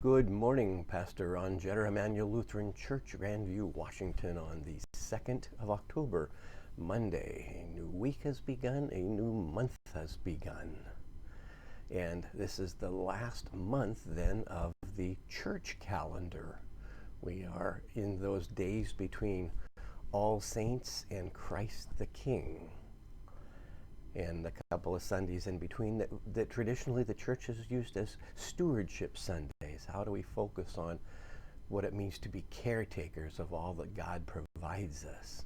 Good morning, Pastor Ron Jetter, Immanuel Lutheran Church, Grandview, Washington, on the 2nd of October, Monday. A new week has begun, a new month has begun. And this is the last month then of the church calendar. We are in those days between All Saints and Christ the King. And a couple of Sundays in between that traditionally the church has used as stewardship Sundays. How do we focus on what it means to be caretakers of all that God provides us,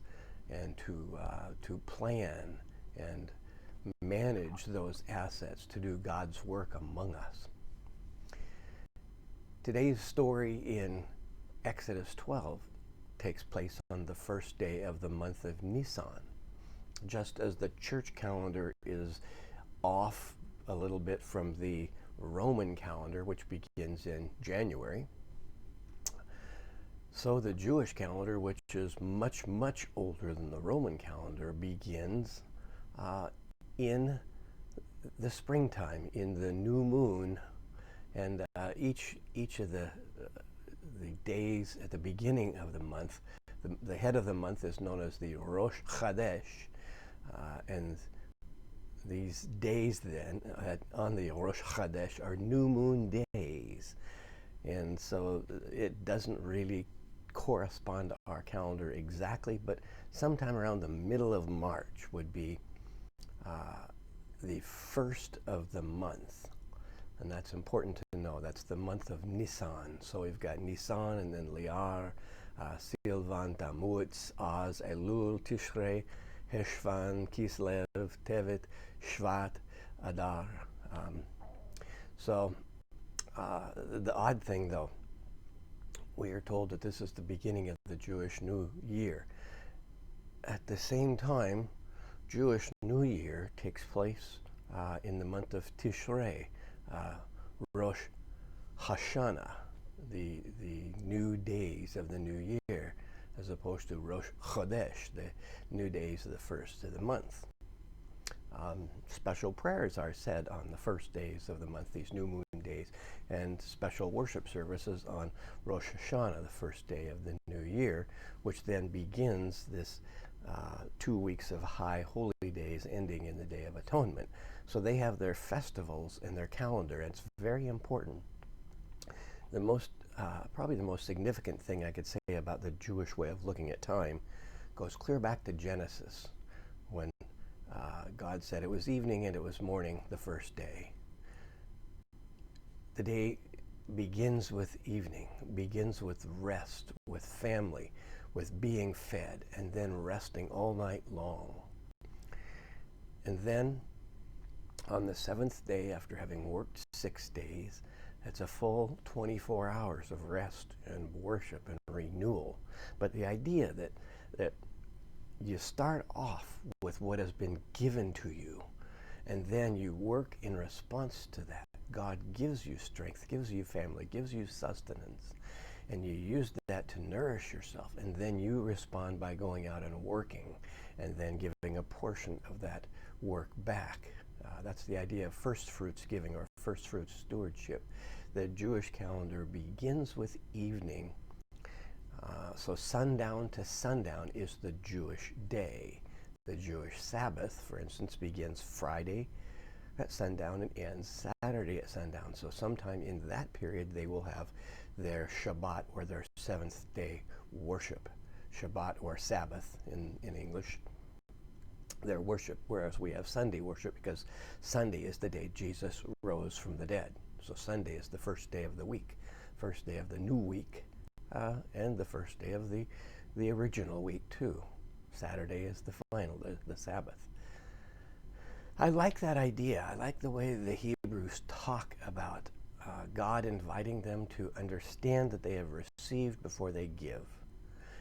and to plan and manage those assets to do God's work among us. Today's story in Exodus 12 takes place on the first day of the month of Nissan. Just as the church calendar is off a little bit from the Roman calendar, which begins in January, so the Jewish calendar, which is much, much older than the Roman calendar, begins in the springtime, in the new moon, and each of the days at the beginning of the month, the head of the month is known as the Rosh Chodesh. And these days then on the Rosh Chodesh are new moon days. And so it doesn't really correspond to our calendar exactly, but sometime around the middle of March would be the first of the month. And that's important to know. That's the month of Nissan. So we've got Nissan and then Liar, Silvan, Tammuz, Az, Elul, Tishrei, Heshvan, Kislev, Tevet, Shvat, Adar. The odd thing, though, we are told that this is the beginning of the Jewish New Year. At the same time, Jewish New Year takes place in the month of Tishrei, Rosh Hashanah, the new days of the new year, as opposed to Rosh Chodesh, the new days of the first of the month. Special prayers are said on the first days of the month, these new moon days, and special worship services on Rosh Hashanah, the first day of the new year, which then begins this 2 weeks of high holy days ending in the Day of Atonement. So they have their festivals in their calendar, and it's very important. Probably the most significant thing I could say about the Jewish way of looking at time goes clear back to Genesis, when God said it was evening and it was morning the first day. The day begins with evening, begins with rest, with family, with being fed, and then resting all night long. And then on the seventh day, after having worked 6 days, it's a full 24 hours of rest and worship and renewal. But the idea that you start off with what has been given to you, and then you work in response to that. God gives you strength, gives you family, gives you sustenance, and you use that to nourish yourself. And then you respond by going out and working, and then giving a portion of that work back. That's the idea of first fruits giving, or first fruits stewardship. The Jewish calendar begins with evening. So sundown to sundown is the Jewish day. The Jewish Sabbath, for instance, begins Friday at sundown and ends Saturday at sundown. So sometime in that period they will have their Shabbat, or their seventh day worship. Shabbat, or Sabbath in English, their worship, whereas we have Sunday worship because Sunday is the day Jesus rose from the dead. So Sunday is the first day of the week, first day of the new week, and the first day of the original week too. Saturday is the final, the Sabbath. I like that idea. I like the way the Hebrews talk about God inviting them to understand that they have received before they give,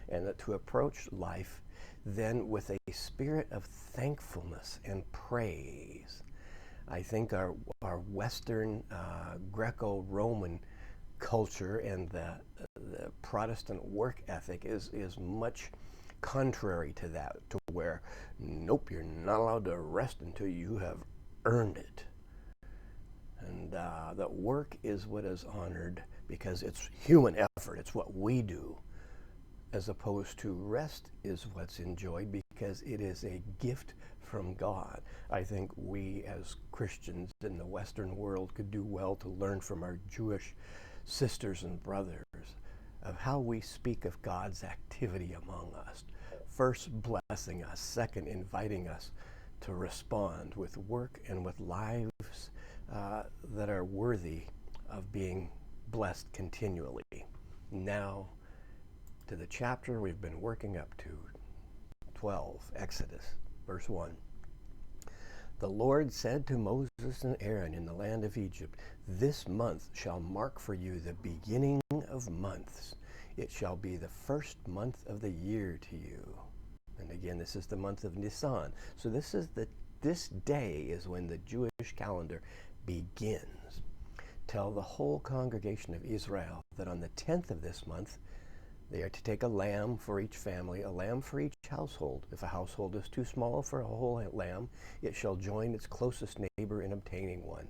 and that to approach life then with a spirit of thankfulness and praise. I think our Western Greco-Roman culture and the Protestant work ethic is much contrary to that, to where, nope, you're not allowed to rest until you have earned it. And that work is what is honored because it's human effort. It's what we do, as opposed to rest is what's enjoyed because it is a gift from God. I think we as Christians in the Western world could do well to learn from our Jewish sisters and brothers of how we speak of God's activity among us. First, blessing us. Second, inviting us to respond with work and with lives that are worthy of being blessed continually. Now, to the chapter we've been working up to, 12, Exodus, verse 1. The Lord said to Moses and Aaron in the land of Egypt, this month shall mark for you the beginning of months. It shall be the first month of the year to you. And again, this is the month of Nissan. So this day is when the Jewish calendar begins. Tell the whole congregation of Israel that on the 10th of this month, they are to take a lamb for each family, a lamb for each household. If a household is too small for a whole lamb, it shall join its closest neighbor in obtaining one.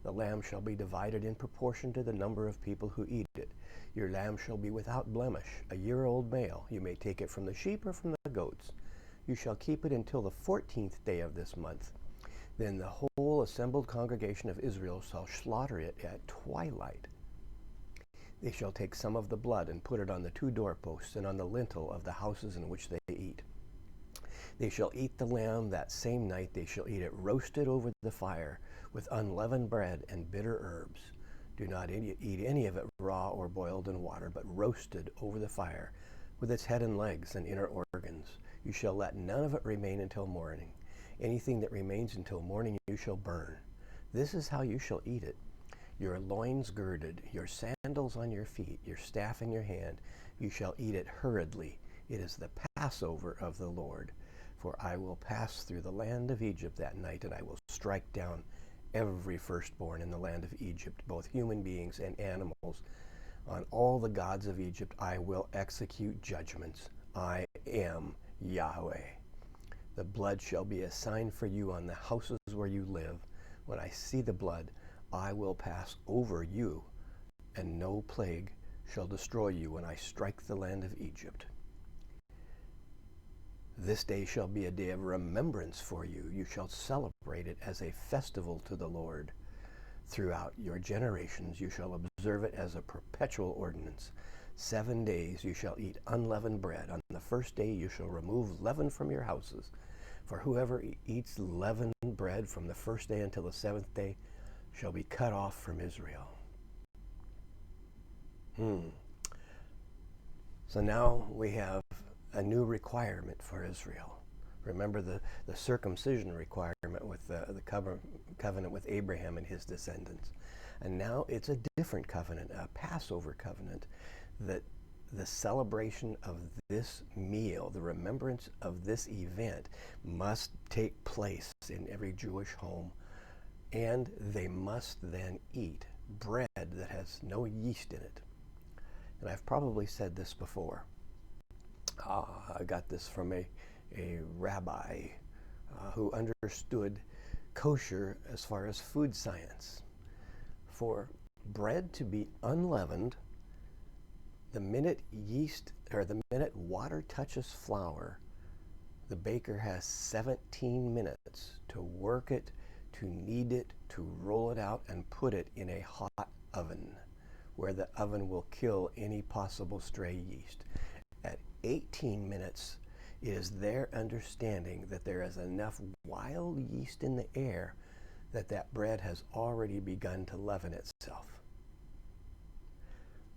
The lamb shall be divided in proportion to the number of people who eat it. Your lamb shall be without blemish, a year-old male. You may take it from the sheep or from the goats. You shall keep it until the 14th day of this month. Then the whole assembled congregation of Israel shall slaughter it at twilight. They shall take some of the blood and put it on the 2 doorposts and on the lintel of the houses in which they eat. They shall eat the lamb that same night. They shall eat it roasted over the fire with unleavened bread and bitter herbs. Do not eat any of it raw or boiled in water, but roasted over the fire with its head and legs and inner organs. You shall let none of it remain until morning. Anything that remains until morning you shall burn. This is how you shall eat it. Your loins girded, your sandals on your feet, your staff in your hand. You shall eat it hurriedly. It is the Passover of the Lord. For I will pass through the land of Egypt that night, and I will strike down every firstborn in the land of Egypt, both human beings and animals. On all the gods of Egypt I will execute judgments. I am Yahweh. The blood shall be a sign for you on the houses where you live. When I see the blood, I will pass over you, and no plague shall destroy you when I strike the land of Egypt. This day shall be a day of remembrance for you. You shall celebrate it as a festival to the Lord. Throughout your generations you shall observe it as a perpetual ordinance. 7 days you shall eat unleavened bread. On the first day you shall remove leaven from your houses. For whoever eats leavened bread from the first day until the 7th day shall be cut off from Israel. So now we have a new requirement for Israel. Remember the circumcision requirement with the covenant with Abraham and his descendants. And now it's a different covenant, a Passover covenant, that the celebration of this meal, the remembrance of this event, must take place in every Jewish home. And they must then eat bread that has no yeast in it. And I've probably said this before. I got this from a rabbi who understood kosher as far as food science. For bread to be unleavened, the minute water touches flour, the baker has 17 minutes to work it, to knead it, to roll it out, and put it in a hot oven, where the oven will kill any possible stray yeast. At 18 minutes, it is their understanding that there is enough wild yeast in the air that bread has already begun to leaven itself.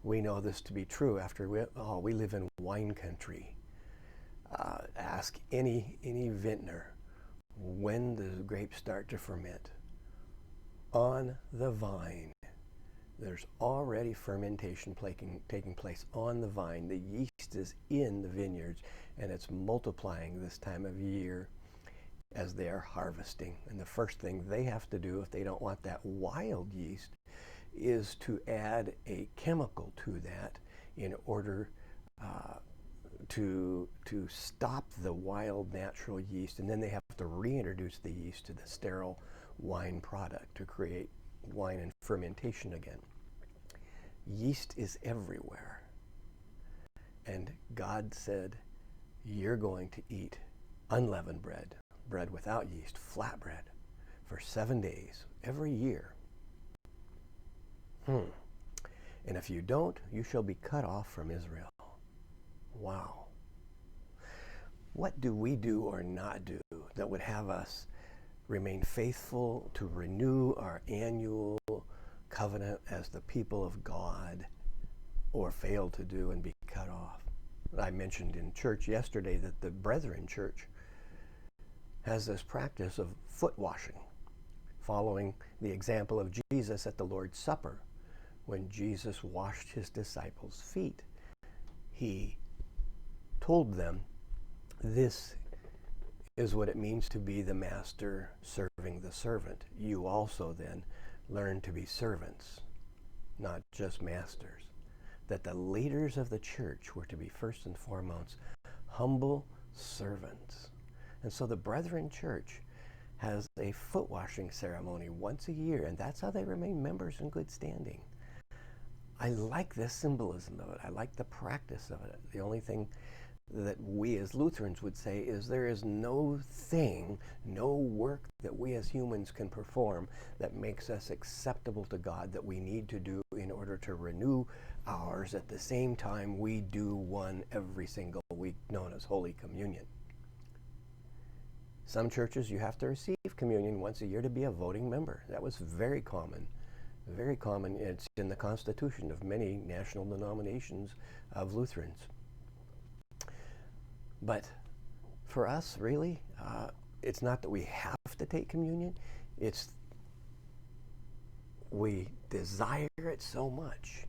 We know this to be true after we live in wine country. Ask any vintner, when does grapes start to ferment? On the vine. There's already fermentation taking place on the vine. The yeast is in the vineyards, and it's multiplying this time of year as they are harvesting. And the first thing they have to do, if they don't want that wild yeast, is to add a chemical to that in order to stop the wild natural yeast. And then they have to reintroduce the yeast to the sterile wine product to create wine and fermentation again. Yeast is everywhere. And God said, you're going to eat unleavened bread, bread without yeast, flat bread, for 7 days every year. And if you don't, you shall be cut off from Israel. Wow. What do we do or not do that would have us remain faithful to renew our annual covenant as the people of God, or fail to do and be cut off? I mentioned in church yesterday that the Brethren Church has this practice of foot washing, following the example of Jesus at the Lord's Supper. When Jesus washed his disciples' feet, he told them, this is what it means to be the master serving the servant. You also then learn to be servants, not just masters. That the leaders of the church were to be first and foremost humble servants. And so the Brethren Church has a foot washing ceremony once a year, and that's how they remain members in good standing. I like the symbolism of it. I like the practice of it. The only thing that we as Lutherans would say is there is no thing, no work that we as humans can perform that makes us acceptable to God that we need to do in order to renew ours at the same time we do one every single week known as Holy Communion. Some churches you have to receive communion once a year to be a voting member. That was very common. Very common. It's in the constitution of many national denominations of Lutherans. But for us, really, it's not that we have to take communion. It's we desire it so much.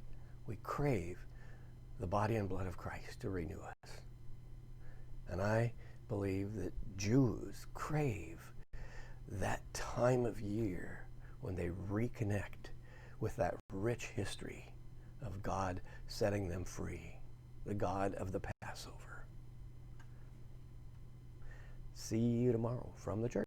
We crave the body and blood of Christ to renew us. And I believe that Jews crave that time of year when they reconnect with that rich history of God setting them free, the God of the Passover. See you tomorrow from the church.